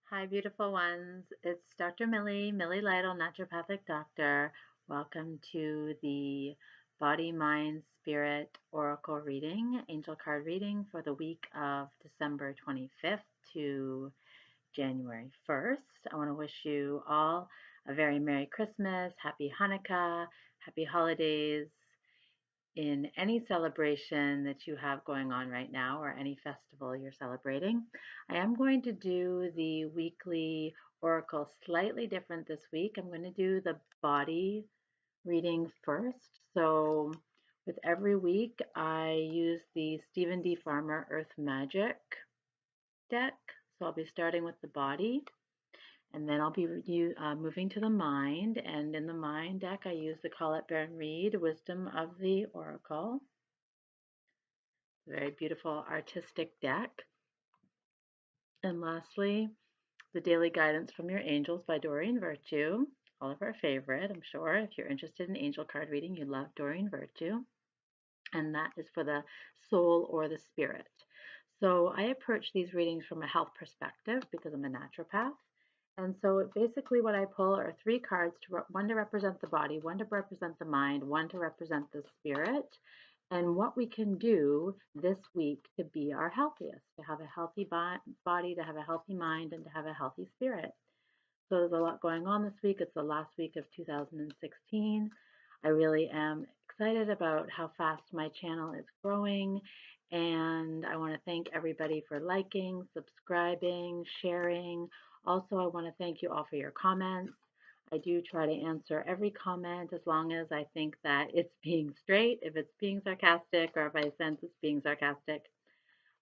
Hi, beautiful ones. It's Dr. Millie Lytle, naturopathic doctor. Welcome to the Body, Mind, Spirit Oracle reading, angel card reading for the week of December 25th to January 1st. I want to wish you all a very Merry Christmas, Happy Hanukkah, Happy Holidays, in any celebration that you have going on right now or any festival you're celebrating. I am going to do the weekly oracle slightly different this week. I'm going to do the body reading first. So with every week, I use the Stephen D. Farmer Earth Magic deck. So I'll be starting with the body. And then I'll be moving to the mind. And in the mind deck, I use the Colette Baron Reed Wisdom of the Oracle. Very beautiful artistic deck. And lastly, the Daily Guidance from Your Angels by Doreen Virtue, all of our favorite, I'm sure. If you're interested in angel card reading, you love Doreen Virtue. And that is for the soul or the spirit. So I approach these readings from a health perspective because I'm a naturopath. And so basically what I pull are three cards, one to represent the body, one to represent the mind, one to represent the spirit, and what we can do this week to be our healthiest, to have a healthy body, to have a healthy mind, and to have a healthy spirit. So there's a lot going on this week. It's the last week of 2016. I really am excited about how fast my channel is growing, and I want to thank everybody for liking, subscribing, sharing. Also, I want to thank you all for your comments. I do try to answer every comment as long as I think that it's being straight. If it's being sarcastic or if I sense it's being sarcastic,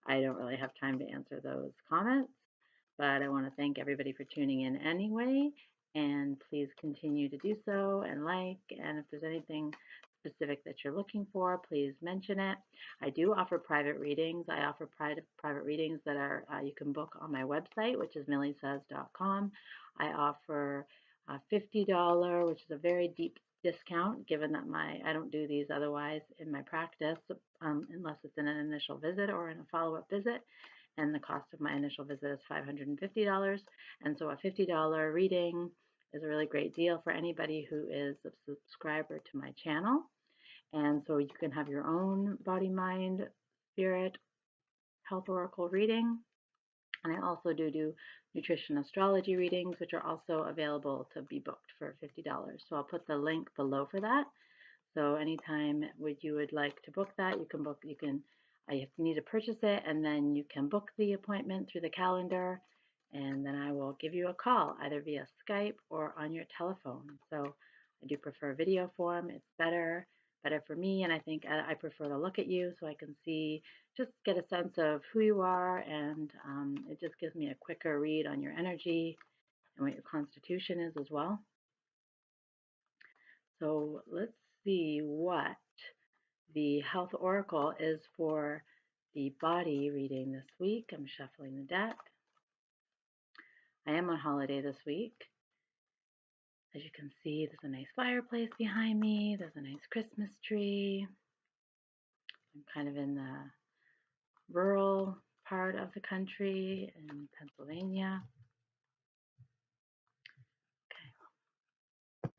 I don't really have time to answer those comments. But I want to thank everybody for tuning in anyway, and please continue to do so and like. And if there's anything specific that you're looking for, please mention it. I do offer private readings. I offer private readings that are you can book on my website, which is milliesays.com. I offer $50, which is a very deep discount, given that I don't do these otherwise in my practice, unless it's in an initial visit or in a follow-up visit, and the cost of my initial visit is $550. And so a $50 reading is a really great deal for anybody who is a subscriber to my channel. And so you can have your own body, mind, spirit, health oracle reading. And I also do nutrition astrology readings, which are also available to be booked for $50. So I'll put the link below for that. So anytime you would like to book that, you can book. You need to purchase it, and then you can book the appointment through the calendar, and then I will give you a call either via Skype or on your telephone. So I do prefer video form. It's better for me, and I think I prefer to look at you so I can see, just get a sense of who you are, and it just gives me a quicker read on your energy and what your constitution is as well. So let's see what the health oracle is for the body reading this week. I'm shuffling the deck. I am on holiday this week. As you can see, there's a nice fireplace behind me. There's a nice Christmas tree. I'm kind of in the rural part of the country in Pennsylvania. Okay.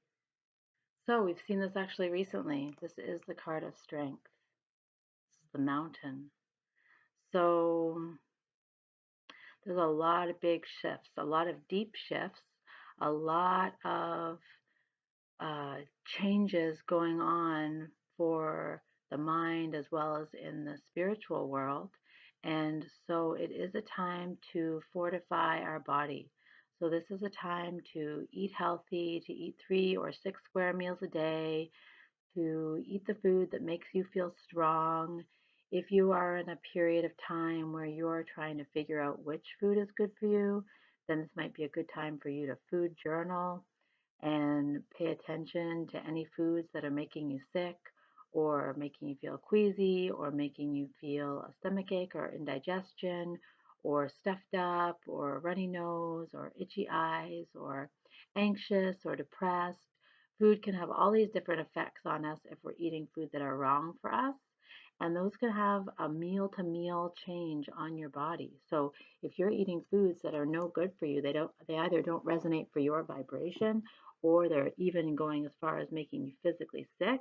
So we've seen this actually recently. This is the card of strength. This is the mountain. So there's a lot of big shifts, a lot of deep shifts, a lot of changes going on for the mind as well as in the spiritual world. And so it is a time to fortify our body. So this is a time to eat healthy, to eat 3 or 6 square meals a day, to eat the food that makes you feel strong. If you are in a period of time where you're trying to figure out which food is good for you, then this might be a good time for you to food journal and pay attention to any foods that are making you sick or making you feel queasy or making you feel a stomach ache or indigestion or stuffed up or runny nose or itchy eyes or anxious or depressed. Food can have all these different effects on us if we're eating food that are wrong for us. And those can have a meal to meal change on your body. So if you're eating foods that are no good for you, they either don't resonate for your vibration, or they're even going as far as making you physically sick.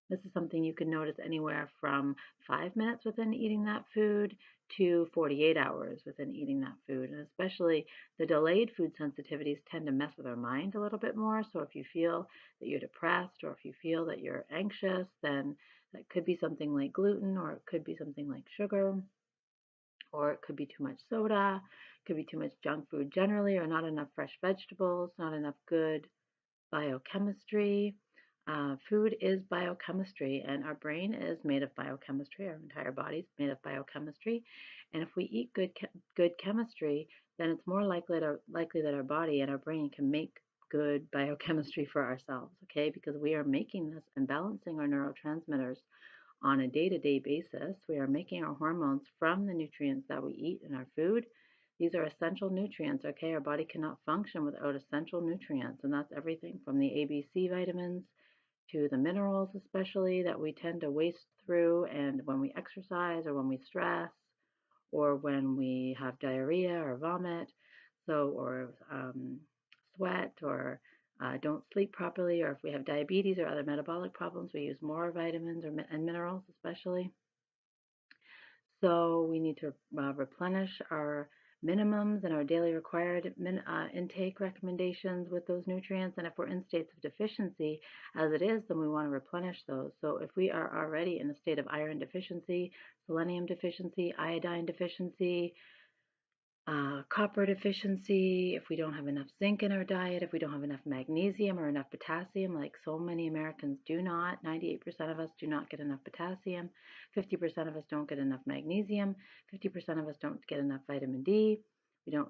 This is something you can notice anywhere from 5 minutes within eating that food to 48 hours within eating that food. And especially the delayed food sensitivities tend to mess with our mind a little bit more. So if you feel that you're depressed, or if you feel that you're anxious, then that could be something like gluten, or it could be something like sugar, or it could be too much soda, it could be too much junk food generally, or not enough fresh vegetables, not enough good biochemistry. Food is biochemistry, and our brain is made of biochemistry. Our entire body is made of biochemistry, and if we eat good chemistry, then it's more likely that our body and our brain can make good biochemistry for ourselves. Okay, because we are making this and balancing our neurotransmitters on a day-to-day basis. We are making our hormones from the nutrients that we eat in our food. These are essential nutrients, okay? Our body cannot function without essential nutrients, and that's everything from the ABC vitamins to the minerals, especially that we tend to waste through and when we exercise, or when we stress, or when we have diarrhea or vomit, or sweat, or don't sleep properly, or if we have diabetes or other metabolic problems, we use more vitamins and minerals, especially. So we need to replenish our minimums and our daily required intake recommendations with those nutrients. And if we're in states of deficiency, as it is, then we want to replenish those. So if we are already in a state of iron deficiency, selenium deficiency, iodine deficiency, copper deficiency, if we don't have enough zinc in our diet, if we don't have enough magnesium or enough potassium, like so many Americans do not, 98% of us do not get enough potassium, 50% of us don't get enough magnesium, 50% of us don't get enough vitamin D.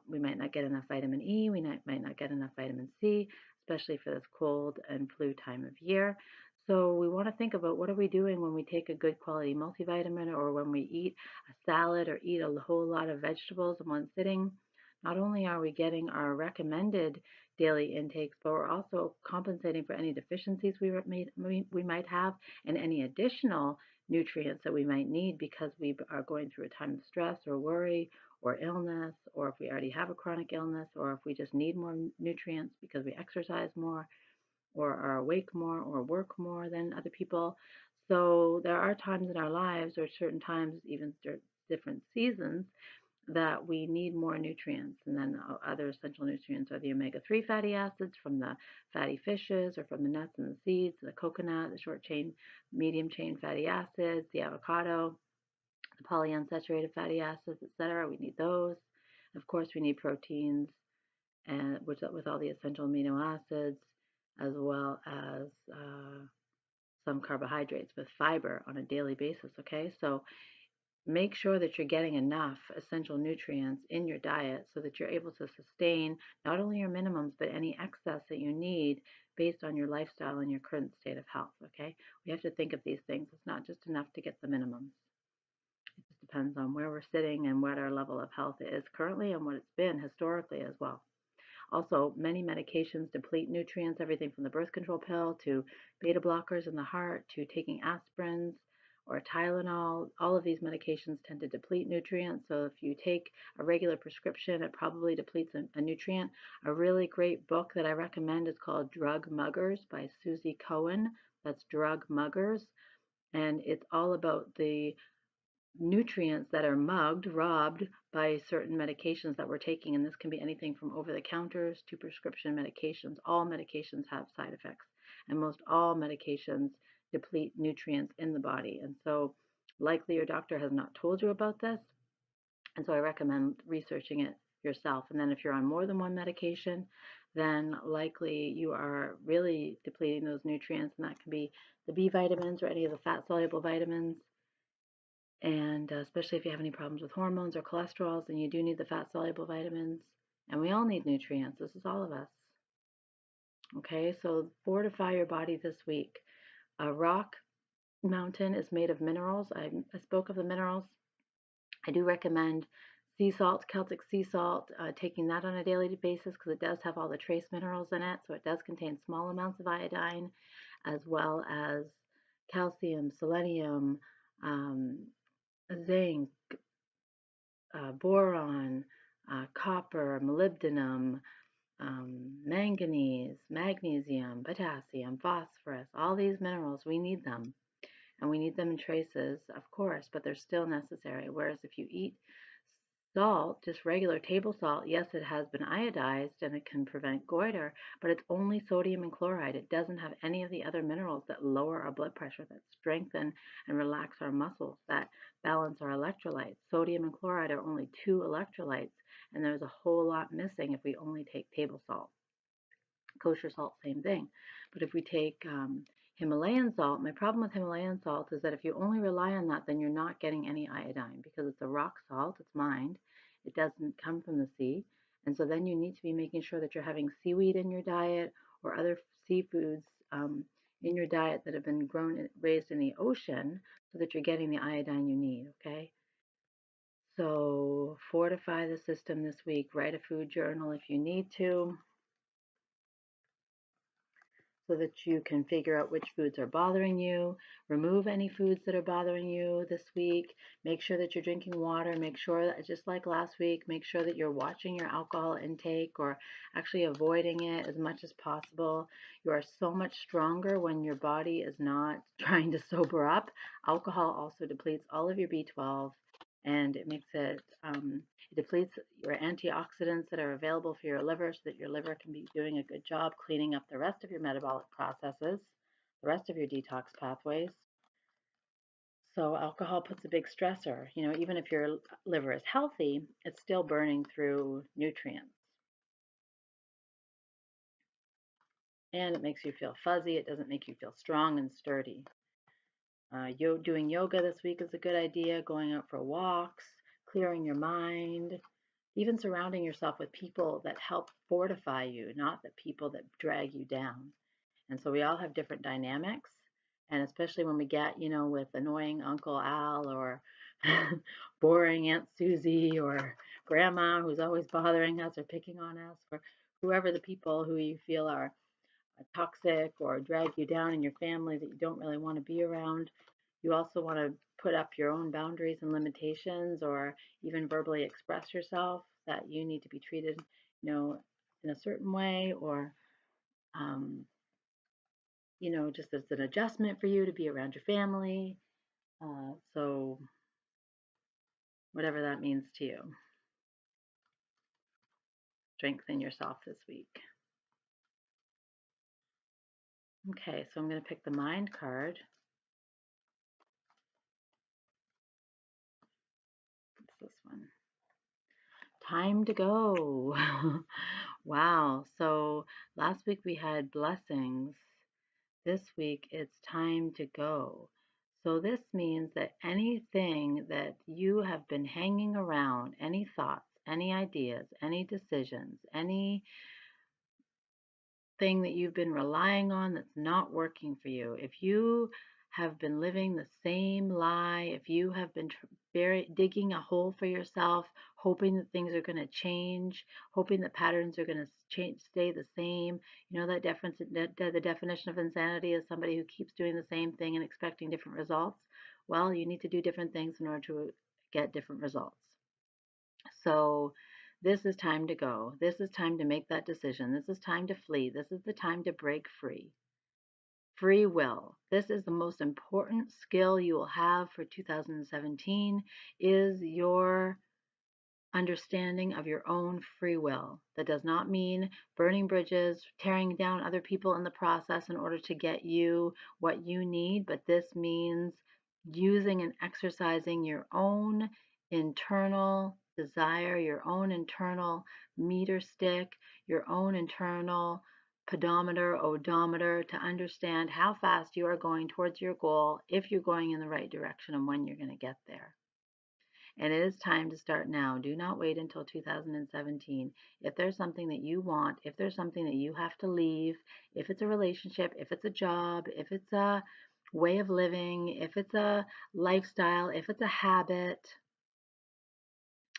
We might not get enough vitamin E, might not get enough vitamin C, especially for this cold and flu time of year. So we want to think about, what are we doing when we take a good quality multivitamin, or when we eat a salad or eat a whole lot of vegetables in one sitting. Not only are we getting our recommended daily intakes, but we're also compensating for any deficiencies we might have, and any additional nutrients that we might need because we are going through a time of stress or worry or illness, or if we already have a chronic illness, or if we just need more nutrients because we exercise more, or are awake more, or work more than other people. So there are times in our lives, or certain times, even different seasons, that we need more nutrients. And then other essential nutrients are the omega-3 fatty acids from the fatty fishes, or from the nuts and the seeds, the coconut, the short chain, medium chain fatty acids, the avocado, the polyunsaturated fatty acids, etc. We need those. Of course, we need proteins, and with all the essential amino acids, as well as some carbohydrates with fiber on a daily basis. Okay, so make sure that you're getting enough essential nutrients in your diet so that you're able to sustain not only your minimums, but any excess that you need based on your lifestyle and your current state of health. Okay, we have to think of these things. It's not just enough to get the minimums. It just depends on where we're sitting and what our level of health is currently, and what it's been historically as well. Also, many medications deplete nutrients, everything from the birth control pill to beta blockers in the heart to taking aspirins or Tylenol. All of these medications tend to deplete nutrients. So if you take a regular prescription, it probably depletes a nutrient. A really great book that I recommend is called Drug Muggers by Susie Cohen. That's Drug Muggers. And it's all about the nutrients that are robbed by certain medications that we're taking. And this can be anything from over the counters to prescription medications. All medications have side effects, and most all medications deplete nutrients in the body. And so, likely your doctor has not told you about this. And so, I recommend researching it yourself. And then, if you're on more than one medication, then likely you are really depleting those nutrients. And that can be the B vitamins or any of the fat soluble vitamins, and especially if you have any problems with hormones or cholesterol, then you do need the fat soluble vitamins. And we all need nutrients. This is all of us. Okay, so fortify your body this week. A rock mountain is made of minerals. I spoke of the minerals. I do recommend sea salt, Celtic sea salt, taking that on a daily basis, because it does have all the trace minerals in it. So it does contain small amounts of iodine, as well as calcium, selenium, um, zinc, boron, copper, molybdenum, manganese, magnesium, potassium, phosphorus, all these minerals, we need them. And we need them in traces, of course, but they're still necessary. Whereas if you eat salt, just regular table salt, yes, it has been iodized and it can prevent goiter, but it's only sodium and chloride. It doesn't have any of the other minerals that lower our blood pressure, that strengthen and relax our muscles, that balance our electrolytes. Sodium and chloride are only two electrolytes, and there's a whole lot missing if we only take table salt. Kosher salt, same thing. But if we take Himalayan salt, my problem with Himalayan salt is that if you only rely on that, then you're not getting any iodine because it's a rock salt, it's mined. It doesn't come from the sea. And so then you need to be making sure that you're having seaweed in your diet or other seafoods in your diet that have been raised in the ocean so that you're getting the iodine you need, okay? So fortify the system this week. Write a food journal if you need to, so that you can figure out which foods are bothering you, remove any foods that are bothering you this week, make sure that you're drinking water, make sure that, just like last week, make sure that you're watching your alcohol intake or actually avoiding it as much as possible. You are so much stronger when your body is not trying to sober up. Alcohol also depletes all of your B12 and it makes it depletes your antioxidants that are available for your liver so that your liver can be doing a good job cleaning up the rest of your metabolic processes, the rest of your detox pathways. So alcohol puts a big stressor. Even if your liver is healthy, it's still burning through nutrients. And it makes you feel fuzzy. It doesn't make you feel strong and sturdy. Doing yoga this week is a good idea, going out for walks, clearing your mind, even surrounding yourself with people that help fortify you, not the people that drag you down. And so we all have different dynamics. And especially when we get, with annoying Uncle Al or boring Aunt Susie or grandma who's always bothering us or picking on us, or whoever the people who you feel are toxic or drag you down in your family that you don't really want to be around. You also want to put up your own boundaries and limitations or even verbally express yourself that you need to be treated, in a certain way or, um, just as an adjustment for you to be around your family. So whatever that means to you, strengthen yourself this week. Okay, so I'm going to pick the mind card. What's this one? Time to go. Wow. So last week we had blessings. This week it's time to go. So this means that anything that you have been hanging around, any thoughts, any ideas, any decisions, any thing that you've been relying on that's not working for you, if you have been living the same lie, if you have been digging a hole for yourself, hoping that things are going to change, hoping that patterns are going to change, stay the same, that the definition of insanity is somebody who keeps doing the same thing and expecting different results. Well, you need to do different things in order to get different results. So this is time to go. This is time to make that decision. This is time to flee. This is the time to break free. Free will. This is the most important skill you will have for 2017 is your understanding of your own free will. That does not mean burning bridges, tearing down other people in the process in order to get you what you need, but this means using and exercising your own internal desire, your own internal meter stick, your own internal pedometer, odometer to understand how fast you are going towards your goal, if you're going in the right direction, and when you're going to get there. And it is time to start now. Do not wait until 2017. If there's something that you want, if there's something that you have to leave, if it's a relationship, if it's a job, if it's a way of living, if it's a lifestyle, if it's a habit,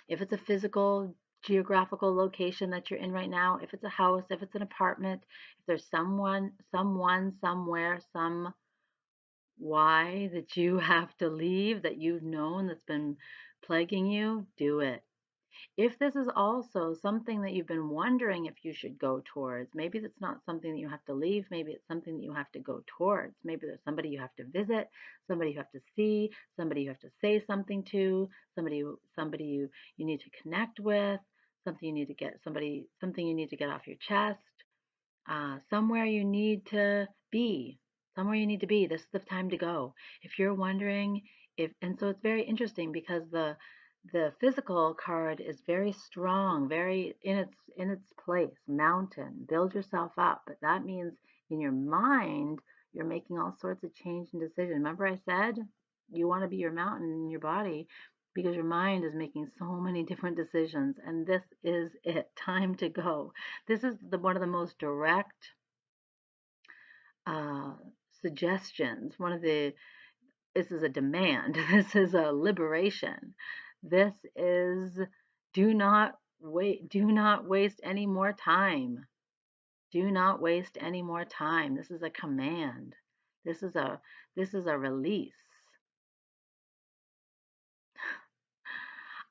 if it's a physical, geographical location that you're in right now, if it's a house, if it's an apartment, if there's someone, somewhere, some why that you have to leave, that you've known that's been plaguing you, do it. If this is also something that you've been wondering if you should go towards, maybe that's not something that you have to leave, maybe it's something that you have to go towards. Maybe there's somebody you have to visit, somebody you have to see, somebody you have to say something to, somebody you need to connect with, something you need to get something you need to get off your chest, somewhere you need to be, somewhere you need to be. This is the time to go. If you're wondering if, and so it's very interesting because the physical card is very strong, very in its place. Mountain, build yourself up. But that means in your mind, you're making all sorts of change and decision. Remember I said you want to be your mountain in your body because your mind is making so many different decisions, and this is it. Time to go. This is one of the most direct uh, suggestions. This is a demand. This is a liberation. This is do not wait. Do not waste any more time. Do not waste any more time. This is a command. This is a this is a release.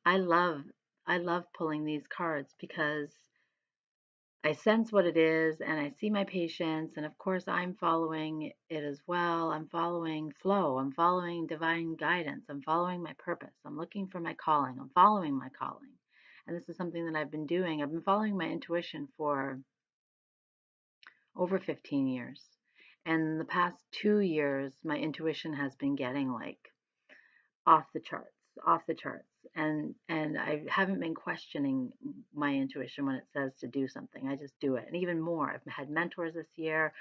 I love I love pulling these cards because I sense what it is and I see my patients, and of course, I'm following it as well. I'm following flow. I'm following divine guidance. I'm following my purpose. I'm looking for my calling. I'm following my calling. And this is something that I've been doing. I've been following my intuition for over 15 years. And the past 2 years, my intuition has been getting like off the charts, off the charts. And I haven't been questioning my intuition when it says to do something. I just do it. And even more, I've had mentors this year,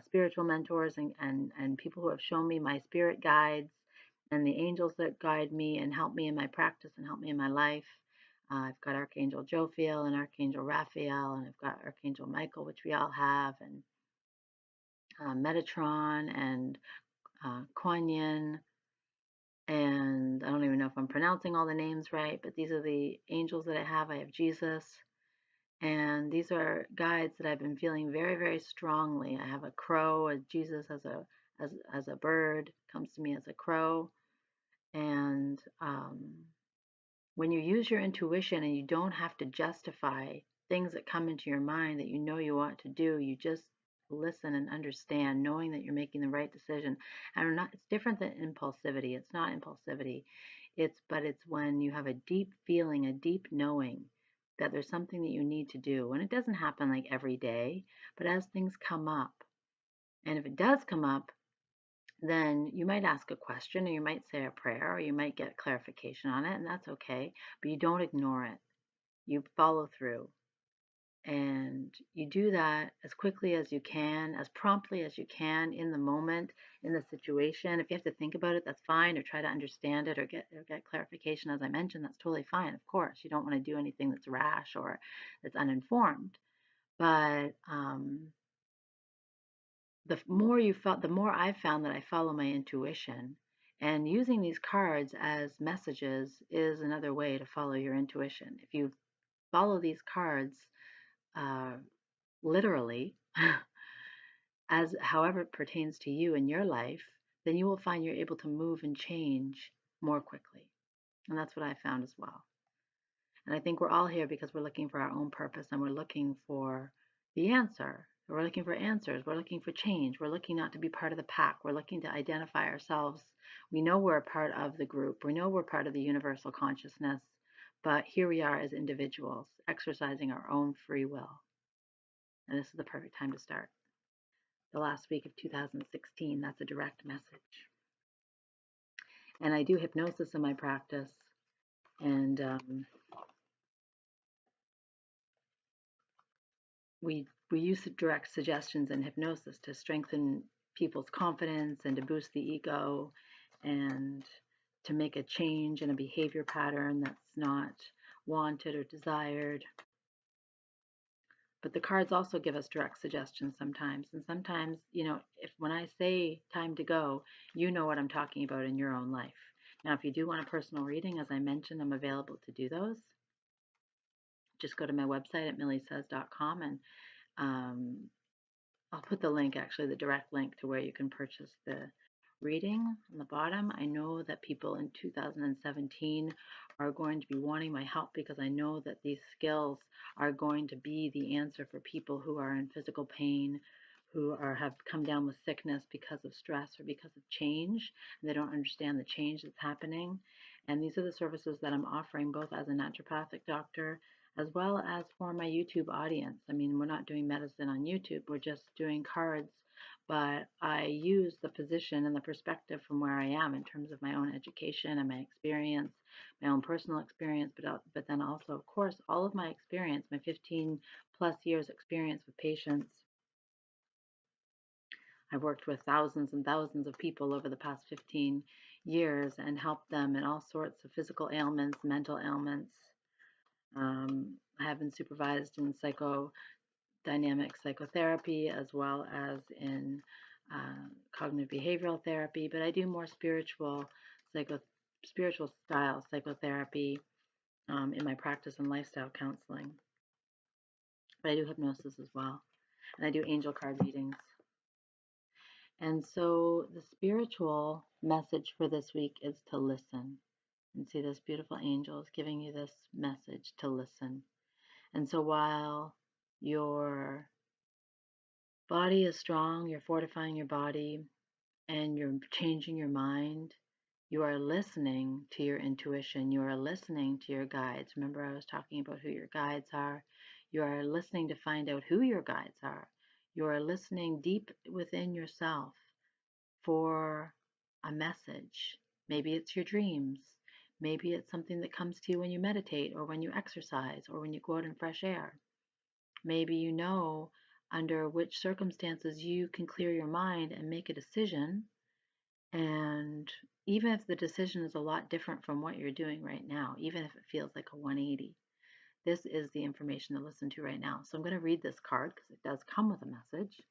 spiritual mentors, and people who have shown me my spirit guides and the angels that guide me and help me in my practice and help me in my life. I've got Archangel Jophiel and Archangel Raphael, and I've got Archangel Michael, which we all have, and Metatron and Kuan Yin, and I don't even know if I'm pronouncing all the names right, but these are the angels that I have. I have Jesus, and these are guides that I've been feeling very, very strongly. I have a crow, as Jesus as a bird comes to me as a crow, and when you use your intuition and you don't have to justify things that come into your mind that you know you want to do, you just listen and understand, knowing that you're making the right decision. And not, it's different than impulsivity. It's not impulsivity. It's when you have a deep feeling, a deep knowing that there's something that you need to do. And it doesn't happen like every day, but as things come up, and if it does come up, then you might ask a question, or you might say a prayer, or you might get clarification on it, and that's okay. But you don't ignore it. You follow through. And you do that as quickly as you can, as promptly as you can in the moment, in the situation. If you have to think about it, that's fine, or try to understand it, or get clarification, as I mentioned, that's totally fine. Of course, you don't want to do anything that's rash or that's uninformed. But the more I've found that I follow my intuition, and using these cards as messages is another way to follow your intuition. If you follow these cards uh, literally, as however it pertains to you in your life, then you will find you're able to move and change more quickly. And that's what I found as well. And I think we're all here because we're looking for our own purpose, and we're looking for the answer. We're looking for answers. We're looking for change. We're looking not to be part of the pack. We're looking to identify ourselves. We know we're a part of the group. We know we're part of the universal consciousness. But here we are as individuals exercising our own free will. And this is the perfect time to start. The last week of 2016, that's a direct message. And I do hypnosis in my practice. And we use direct suggestions and hypnosis to strengthen people's confidence and to boost the ego and to make a change in a behavior pattern that's not wanted or desired. But the cards also give us direct suggestions sometimes. And sometimes, if when I say time to go, you know what I'm talking about in your own life. Now, if you do want a personal reading, as I mentioned, I'm available to do those. Just go to my website at milliesays.com, and um, I'll put the link, actually, the direct link to where you can purchase the reading on the bottom. I know that people in 2017 are going to be wanting my help because I know that these skills are going to be the answer for people who are in physical pain, who have come down with sickness because of stress or because of change, and they don't understand the change that's happening. And these are the services that I'm offering both as a naturopathic doctor as well as for my YouTube audience. I mean, we're not doing medicine on YouTube, we're just doing cards, but I use the position and the perspective from where I am in terms of my own education and my experience, my own personal experience, but then also, of course, all of my experience, my 15 plus years experience with patients. I've worked with thousands and thousands of people over the past 15 years and helped them in all sorts of physical ailments, mental ailments. I have been supervised in psychodynamic psychotherapy as well as in cognitive behavioral therapy, but I do more psycho, spiritual style psychotherapy in my practice and lifestyle counseling. But I do hypnosis as well, and I do angel card readings. And so the spiritual message for this week is to listen. And see those beautiful angels giving you this message to listen. And so while your body is strong, you're fortifying your body, and you're changing your mind, you are listening to your intuition. You are listening to your guides. Remember, I was talking about who your guides are. You are listening to find out who your guides are. You are listening deep within yourself for a message. Maybe it's your dreams. Maybe it's something that comes to you when you meditate or when you exercise or when you go out in fresh air. Maybe you know under which circumstances you can clear your mind and make a decision. And even if the decision is a lot different from what you're doing right now, even if it feels like a 180, this is the information to listen to right now. So I'm going to read this card because it does come with a message.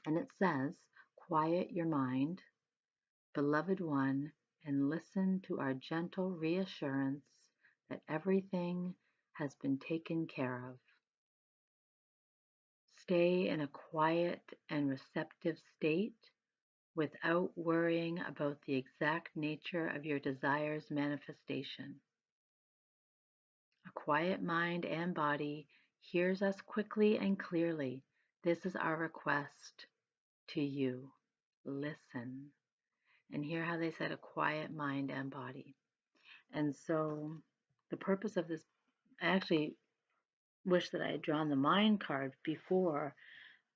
And it says, quiet your mind, beloved one, and listen to our gentle reassurance that everything has been taken care of. Stay in a quiet and receptive state without worrying about the exact nature of your desire's manifestation. A quiet mind and body hears us quickly and clearly. This is our request to you. Listen. And hear how they said a quiet mind and body. And so the purpose of this, I actually wish that I had drawn the mind card before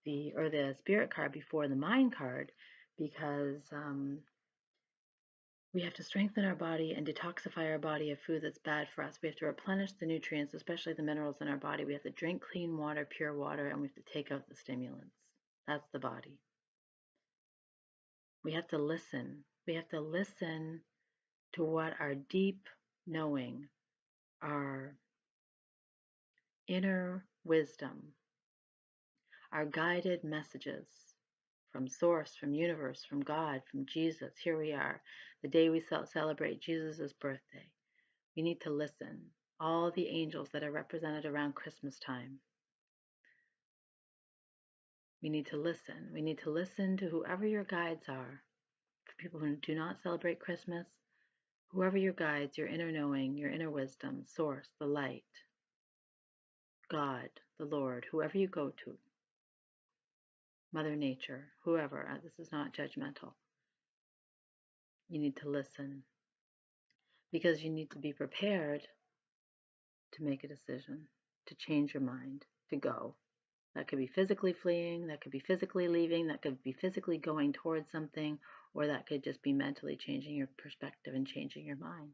the spirit card before the mind card, because we have to strengthen our body and detoxify our body of food that's bad for us. We have to replenish the nutrients, especially the minerals in our body. We have to drink clean water, pure water, and we have to take out the stimulants. That's the body. We have to listen. We have to listen to what our deep knowing, our inner wisdom, our guided messages from Source, from Universe, from God, from Jesus. Here we are, the day we celebrate Jesus' birthday. We need to listen. All the angels that are represented around Christmas time. We need to listen. We need to listen to whoever your guides are. For people who do not celebrate Christmas, whoever your guides, your inner knowing, your inner wisdom, Source, the light, God, the Lord, whoever you go to, Mother Nature, whoever, this is not judgmental. You need to listen because you need to be prepared to make a decision, to change your mind, to go. That could be physically fleeing, that could be physically leaving, that could be physically going towards something, or that could just be mentally changing your perspective and changing your mind.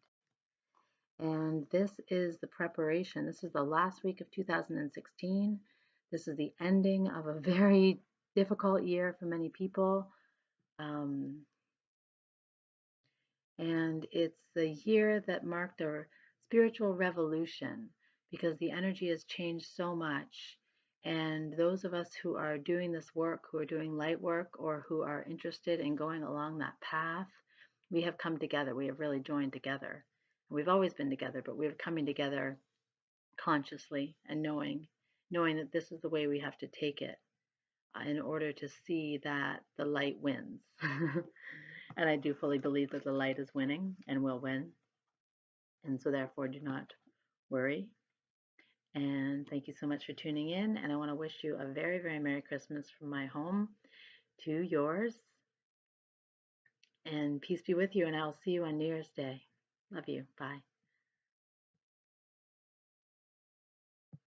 And this is the preparation. This is the last week of 2016. This is the ending of a very difficult year for many people. And it's the year that marked a spiritual revolution because the energy has changed so much. And those of us who are doing this work, who are doing light work, or who are interested in going along that path, we have come together. We have really joined together. We've always been together, but we're coming together consciously and knowing that this is the way we have to take it. in order to see that the light wins. And I do fully believe that the light is winning and will win. And so, therefore, do not worry. And thank you so much for tuning in. And I want to wish you a very, very Merry Christmas from my home to yours. And peace be with you. And I'll see you on New Year's Day. Love you. Bye.